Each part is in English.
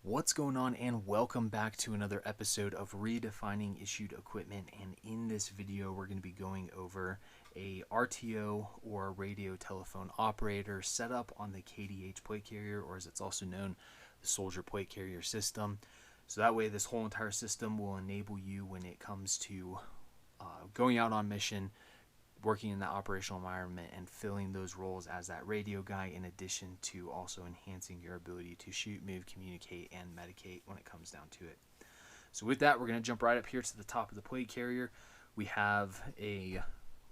What's going on, and welcome back to another episode of Redefining Issued Equipment. And in this video we're going to be going over a RTO or radio telephone operator setup on the KDH plate carrier, or as it's also known, the Soldier plate carrier system. So that way this whole entire system will enable you when it comes to going out on mission, working in that operational environment, and filling those roles as that radio guy, in addition to also enhancing your ability to shoot, move, communicate, and medicate when it comes down to it. So with that, we're going to jump right up here to the top of the plate carrier. We have a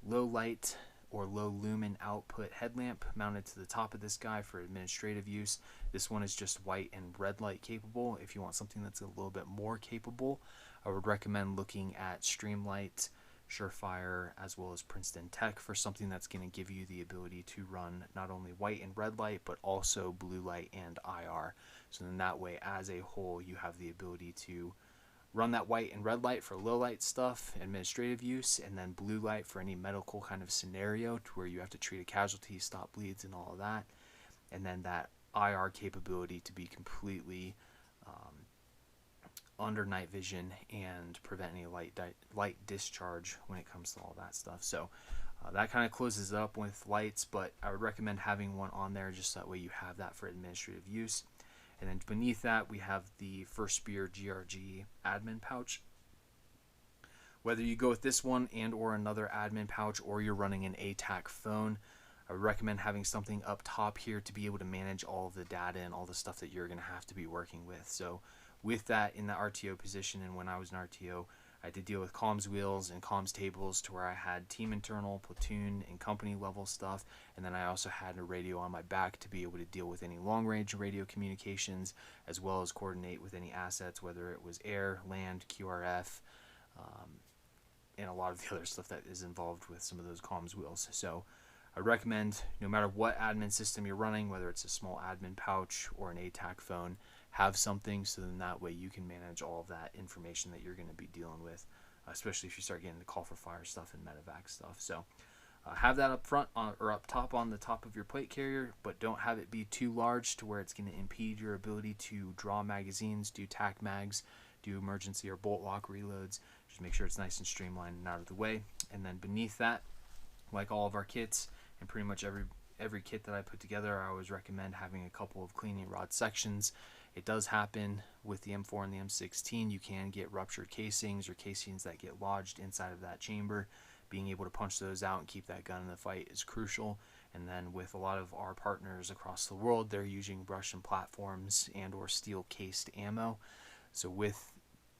low light or low lumen output headlamp mounted to the top of this guy for administrative use. This one is just white and red light capable. If you want something that's a little bit more capable, I would recommend looking at Streamlight, Surefire, as well as Princeton Tech for something that's going to give you the ability to run not only white and red light, but also blue light and IR. So then that way, as a whole, you have the ability to run that white and red light for low light stuff, administrative use, and then blue light for any medical kind of scenario to where you have to treat a casualty, stop bleeds, and all of that. And then that IR capability to be completely under night vision and prevent any light discharge when it comes to all that stuff. So that kind of closes it up with lights, but I would recommend having one on there just that way you have that for administrative use. And then beneath that we have the First Spear GRG admin pouch. Whether you go with this one and or another admin pouch, or you're running an ATAC phone, I would recommend having something up top here to be able to manage all of the data and all the stuff that you're going to have to be working with. So with that in the RTO position, and when I was an RTO, I did deal with comms wheels and comms tables to where I had team internal, platoon, and company level stuff, and then I also had a radio on my back to be able to deal with any long range radio communications, as well as coordinate with any assets, whether it was air, land, QRF, and a lot of the other stuff that is involved with some of those comms wheels. So I recommend, no matter what admin system you're running, whether it's a small admin pouch or an ATAC phone, have something, so then that way you can manage all of that information that you're going to be dealing with, especially if you start getting the call for fire stuff and medevac stuff. So have that up front or up top on the top of your plate carrier, but don't have it be too large to where it's going to impede your ability to draw magazines, do tac mags, do emergency or bolt lock reloads. Just make sure it's nice and streamlined and out of the way. And then beneath that, like all of our kits and pretty much every kit that I put together, I always recommend having a couple of cleaning rod sections. It does happen with the M4 and the M16. You can get ruptured casings or casings that get lodged inside of that chamber. Being able to punch those out and keep that gun in the fight is crucial. And then with a lot of our partners across the world, they're using Russian platforms and or steel cased ammo. So with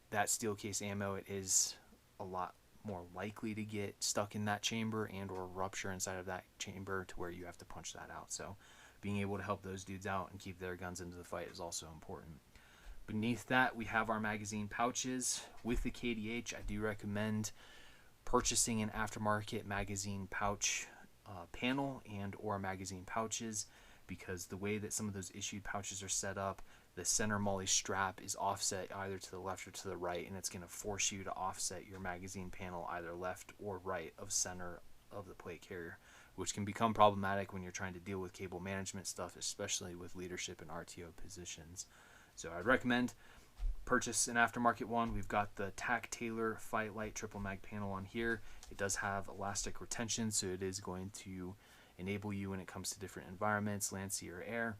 that steel cased ammo, it is a lot more likely to get stuck in that chamber and or rupture inside of that chamber to where you have to punch that out. So being able to help those dudes out and keep their guns into the fight is also important. Beneath that, we have our magazine pouches. With the KDH, I do recommend purchasing an aftermarket magazine pouch panel and or magazine pouches, because the way that some of those issued pouches are set up, the center MOLLE strap is offset either to the left or to the right, and it's going to force you to offset your magazine panel either left or right of center of the plate carrier, which can become problematic when you're trying to deal with cable management stuff, especially with leadership and RTO positions. So I'd recommend purchase an aftermarket one. We've got the TAC Taylor Fight Light triple mag panel on here. It does have elastic retention, so it is going to enable you when it comes to different environments, land, sea, or air,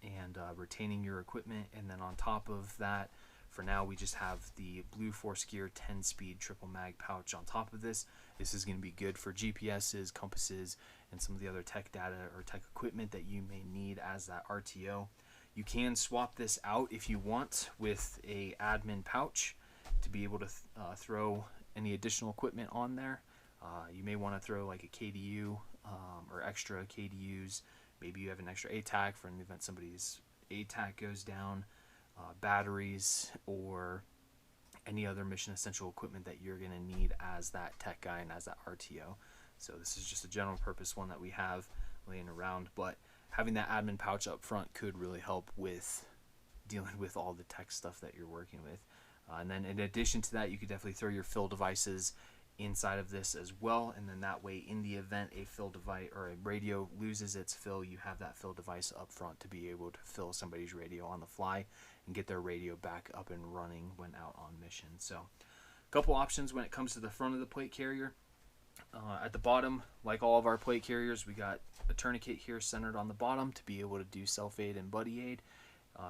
and retaining your equipment. And then on top of that, for now, we just have the Blue Force Gear 10-speed triple mag pouch on top of this. This is going to be good for GPSs, compasses, and some of the other tech data or tech equipment that you may need as that RTO. You can swap this out if you want with a admin pouch to be able to throw any additional equipment on there. You may want to throw like a KDU or extra KDUs. Maybe you have an extra ATAC for an event somebody's ATAC goes down, batteries, or any other mission essential equipment that you're going to need as that tech guy and as that RTO. So this is just a general purpose one that we have laying around, but having that admin pouch up front could really help with dealing with all the tech stuff that you're working with. And then in addition to that, you could definitely throw your fill devices inside of this as well, and then that way, in the event a fill device or a radio loses its fill, you have that fill device up front to be able to fill somebody's radio on the fly and get their radio back up and running when out on mission. So a couple options when it comes to the front of the plate carrier. At the bottom, like all of our plate carriers, we got a tourniquet here centered on the bottom to be able to do self-aid and buddy aid.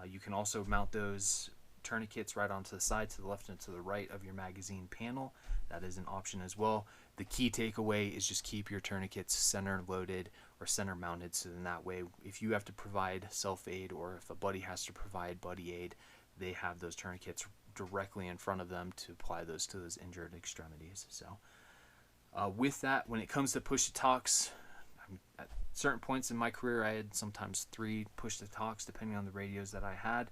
You can also mount those tourniquets right onto the side, to the left and to the right of your magazine panel. That is an option as well. The key takeaway is just keep your tourniquets center loaded or center mounted, so then that way if you have to provide self-aid or if a buddy has to provide buddy aid, they have those tourniquets directly in front of them to apply those to those injured extremities. So with that, when it comes to push-to-talks, at certain points in my career I had sometimes 3 push-to-talks depending on the radios that I had.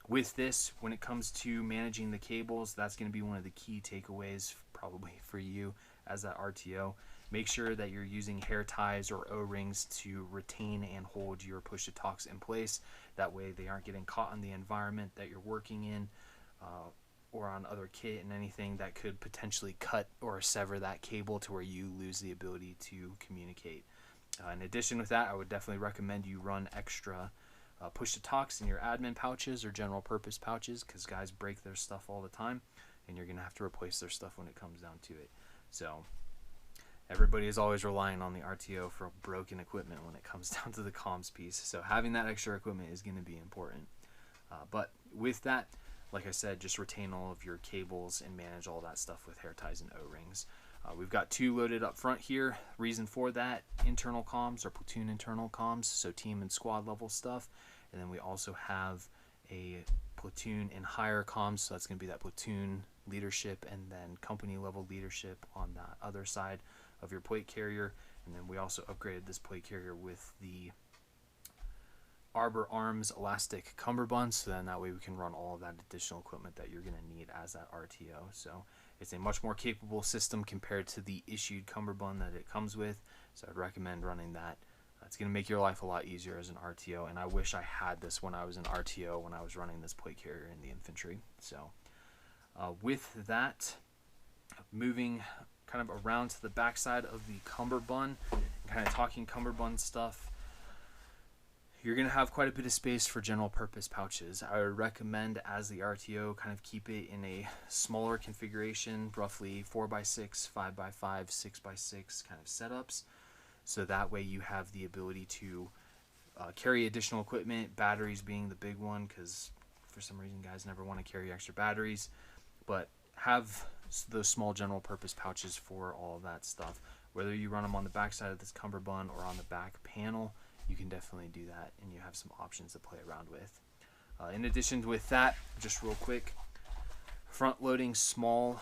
With this, when it comes to managing the cables, that's going to be one of the key takeaways probably for you as that RTO. Make sure that you're using hair ties or O-rings to retain and hold your push-to-talks in place. That way they aren't getting caught in the environment that you're working in or on other kit and anything that could potentially cut or sever that cable to where you lose the ability to communicate. In addition with that, I would definitely recommend you run extra push-to-talks in your admin pouches or general purpose pouches, because guys break their stuff all the time and you're going to have to replace their stuff when it comes down to it. So everybody is always relying on the RTO for broken equipment when it comes down to the comms piece. So having that extra equipment is going to be important. But with that, like I said, just retain all of your cables and manage all that stuff with hair ties and O-rings. We've got 2 loaded up front here. Reason for that, internal comms or platoon internal comms, so team and squad level stuff. And then we also have a platoon and higher comms, so that's going to be that platoon leadership and then company level leadership on that other side of your plate carrier. And then we also upgraded this plate carrier with the Arbor Arms elastic cummerbund, so then that way we can run all of that additional equipment that you're going to need as that RTO. So it's a much more capable system compared to the issued cummerbund that it comes with, so I'd recommend running that. It's going to make your life a lot easier as an RTO, and I wish I had this when I was an RTO, when I was running this plate carrier in the infantry. So with that, moving kind of around to the backside of the cummerbund, kind of talking cummerbund stuff, you're going to have quite a bit of space for general purpose pouches. I would recommend, as the RTO, kind of keep it in a smaller configuration, roughly 4x6, 5x5, 6x6 kind of setups. So that way you have the ability to carry additional equipment, batteries being the big one, because for some reason guys never want to carry extra batteries, but have those small general purpose pouches for all of that stuff. Whether you run them on the back side of this cummerbund or on the back panel, you can definitely do that, and you have some options to play around with. In addition with that, just real quick, front loading small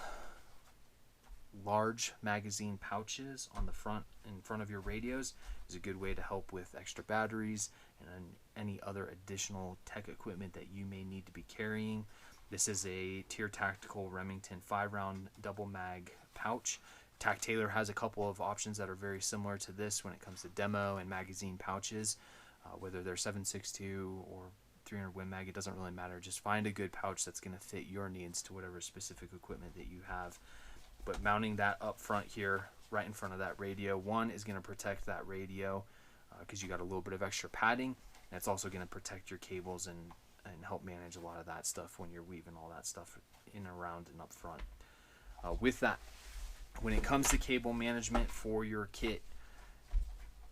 large magazine pouches on the front, in front of your radios, is a good way to help with extra batteries and any other additional tech equipment that you may need to be carrying. This is a Tier Tactical Remington 5-round double mag pouch. Tac Taylor has a couple of options that are very similar to this when it comes to demo and magazine pouches, whether they're 7.62 or 300 Win Mag, it doesn't really matter. Just find a good pouch that's going to fit your needs to whatever specific equipment that you have. But mounting that up front here, right in front of that radio, one is going to protect that radio because you got a little bit of extra padding, and it's also going to protect your cables and help manage a lot of that stuff when you're weaving all that stuff in, around, and up front. With that, when it comes to cable management for your kit,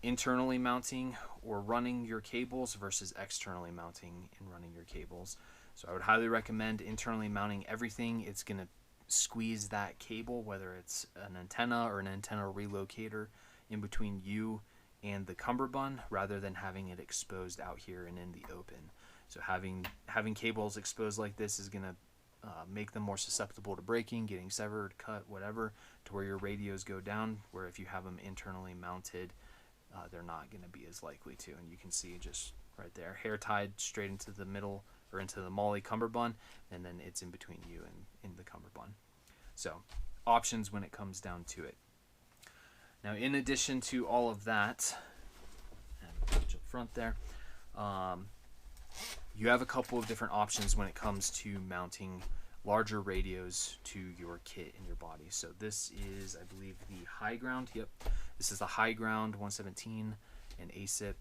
internally mounting or running your cables versus externally mounting and running your cables. So I would highly recommend internally mounting everything. It's going to squeeze that cable, whether it's an antenna or an antenna relocator, in between you and the cummerbund, rather than having it exposed out here and in the open. So having cables exposed like this is going to make them more susceptible to breaking, getting severed, cut, whatever, to where your radios go down, where if you have them internally mounted, they're not going to be as likely to. And you can see just right there, hair tied straight into the middle or into the MOLLE cummerbund, and then it's in between you and in the cummerbund. So options when it comes down to it. Now, in addition to all of that, and up front there, you have a couple of different options when it comes to mounting larger radios to your kit in your body. So this is, I believe, the high ground. Yep, this is the high ground 117 and ASIP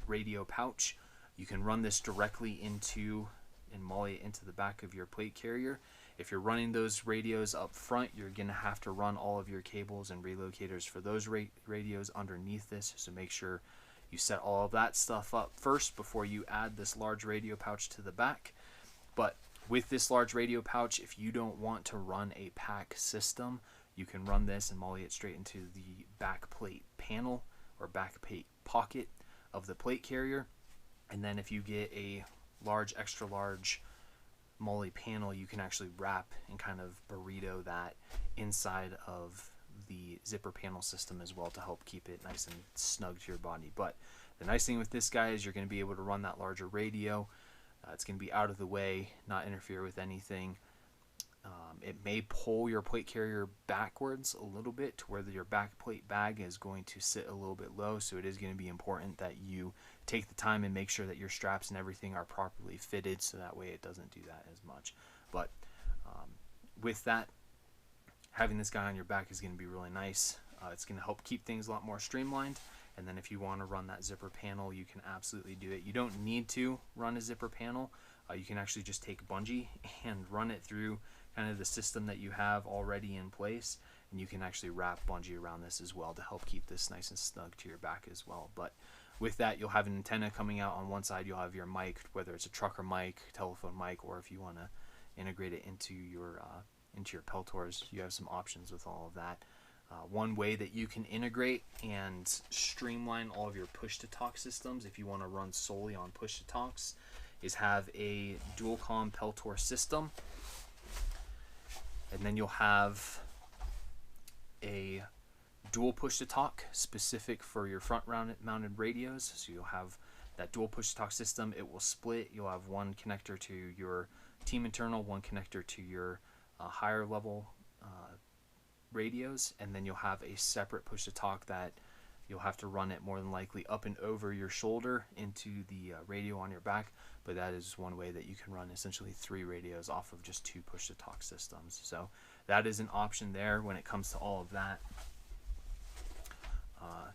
radio pouch. You can run this directly into and molly it into the back of your plate carrier. If you're running those radios up front, you're going to have to run all of your cables and relocators for those radios underneath this. So make sure you set all of that stuff up first before you add this large radio pouch to the back. But with this large radio pouch, if you don't want to run a pack system, you can run this and molly it straight into the back plate panel or back plate pocket of the plate carrier. And then if you get a large, extra large molly panel, you can actually wrap and kind of burrito that inside of the zipper panel system as well to help keep it nice and snug to your body. But the nice thing with this guy is you're going to be able to run that larger radio. It's going to be out of the way, not interfere with anything. It may pull your plate carrier backwards a little bit to where your back plate bag is going to sit a little bit low, so it is going to be important that you take the time and make sure that your straps and everything are properly fitted, so that way it doesn't do that as much. But with that, having this guy on your back is going to be really nice. It's going to help keep things a lot more streamlined. And then if you want to run that zipper panel, you can absolutely do it. You don't need to run a zipper panel. You can actually just take bungee and run it through kind of the system that you have already in place, and you can actually wrap bungee around this as well to help keep this nice and snug to your back as well. But with that, you'll have an antenna coming out on one side. You'll have your mic, whether it's a trucker mic, telephone mic, or if you want to integrate it into your Peltors, you have some options with all of that. One way that you can integrate and streamline all of your push-to-talk systems, if you want to run solely on push-to-talks, is have a dual-comm Peltor system. And then you'll have a dual push-to-talk specific for your front-mounted radios. So you'll have that dual push-to-talk system. It will split. You'll have one connector to your team internal, one connector to your higher level radios, and then you'll have a separate push-to-talk that you'll have to run it more than likely up and over your shoulder into the radio on your back. But that is one way that you can run essentially 3 radios off of just 2 push-to-talk systems. So that is an option there when it comes to all of that.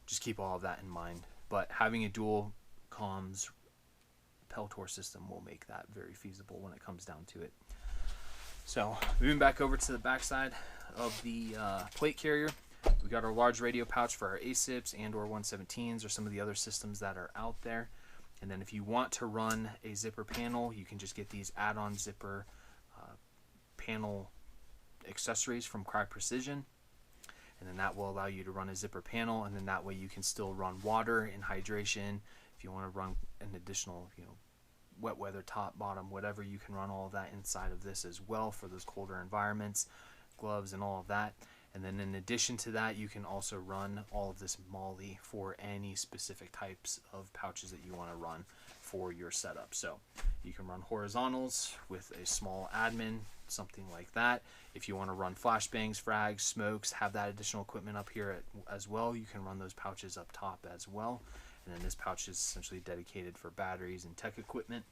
Just keep all of that in mind. But having a dual comms Peltor system will make that very feasible when it comes down to it. So moving back over to the backside of the plate carrier, we got our large radio pouch for our ASIPs and or 117s or some of the other systems that are out there. And then if you want to run a zipper panel, you can just get these add-on zipper panel accessories from Cry Precision. And then that will allow you to run a zipper panel, and then that way you can still run water and hydration. If you want to run an additional, wet weather, top, bottom, whatever, you can run all of that inside of this as well for those colder environments, gloves and all of that. And then in addition to that, you can also run all of this molly for any specific types of pouches that you want to run for your setup. So you can run horizontals with a small admin, something like that. If you want to run flashbangs, frags, smokes, have that additional equipment up here as well, you can run those pouches up top as well. And then this pouch is essentially dedicated for batteries and tech equipment.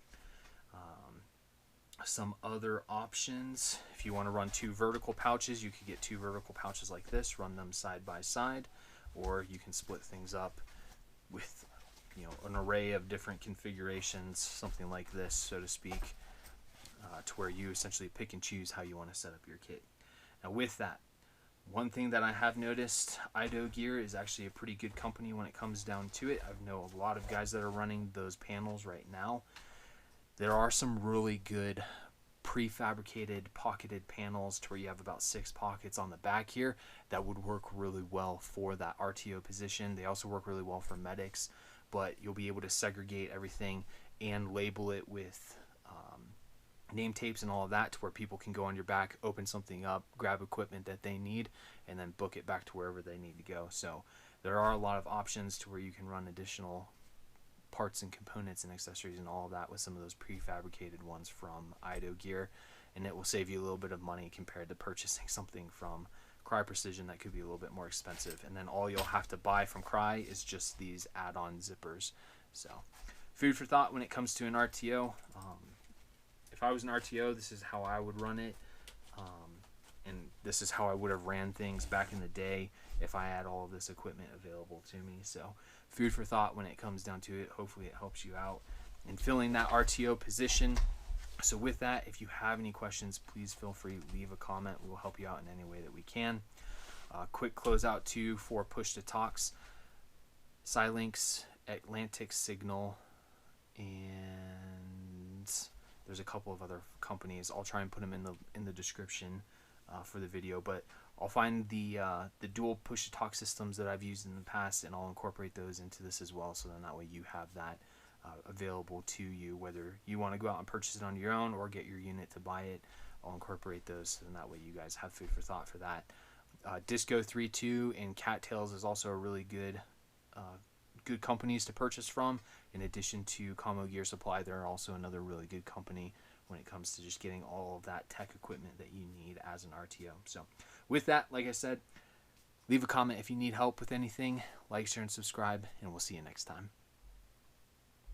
Some other options, if you want to run 2 vertical pouches, you could get 2 vertical pouches like this, run them side by side, or you can split things up with an array of different configurations, something like this, so to speak, to where you essentially pick and choose how you want to set up your kit. Now with that, one thing that I have noticed, IDO Gear is actually a pretty good company when it comes down to it. I know a lot of guys that are running those panels right now. There are some really good prefabricated pocketed panels to where you have about 6 pockets on the back here that would work really well for that RTO position. They also work really well for medics, but you'll be able to segregate everything and label it with name tapes and all of that to where people can go on your back, open something up, grab equipment that they need, and then book it back to wherever they need to go. So there are a lot of options to where you can run additional parts and components and accessories and all of that with some of those prefabricated ones from IDO Gear, and it will save you a little bit of money compared to purchasing something from Cry Precision that could be a little bit more expensive. And then all you'll have to buy from Cry is just these add-on zippers. So food for thought when it comes to an RTO. If if I was an RTO, this is how I would run it. And this is how I would have ran things back in the day if I had all of this equipment available to me. So food for thought when it comes down to it. Hopefully it helps you out in filling that RTO position. So with that, if you have any questions, please feel free to leave a comment. We'll help you out in any way that we can. Quick closeout too for push to talks. Xilinx, Atlantic Signal, and there's a couple of other companies. I'll try and put them in the description for the video, but I'll find the dual push to talk systems that I've used in the past, and I'll incorporate those into this as well, so then that way you have that available to you, whether you want to go out and purchase it on your own or get your unit to buy it. I'll incorporate those, so then that way you guys have food for thought for that. Disco 3.2 and Cattails is also a really good companies to purchase from. In addition to Commo Gear Supply, they're also another really good company when it comes to just getting all of that tech equipment that you need as an RTO. So with that, like I said, leave a comment if you need help with anything, like, share, and subscribe, and we'll see you next time.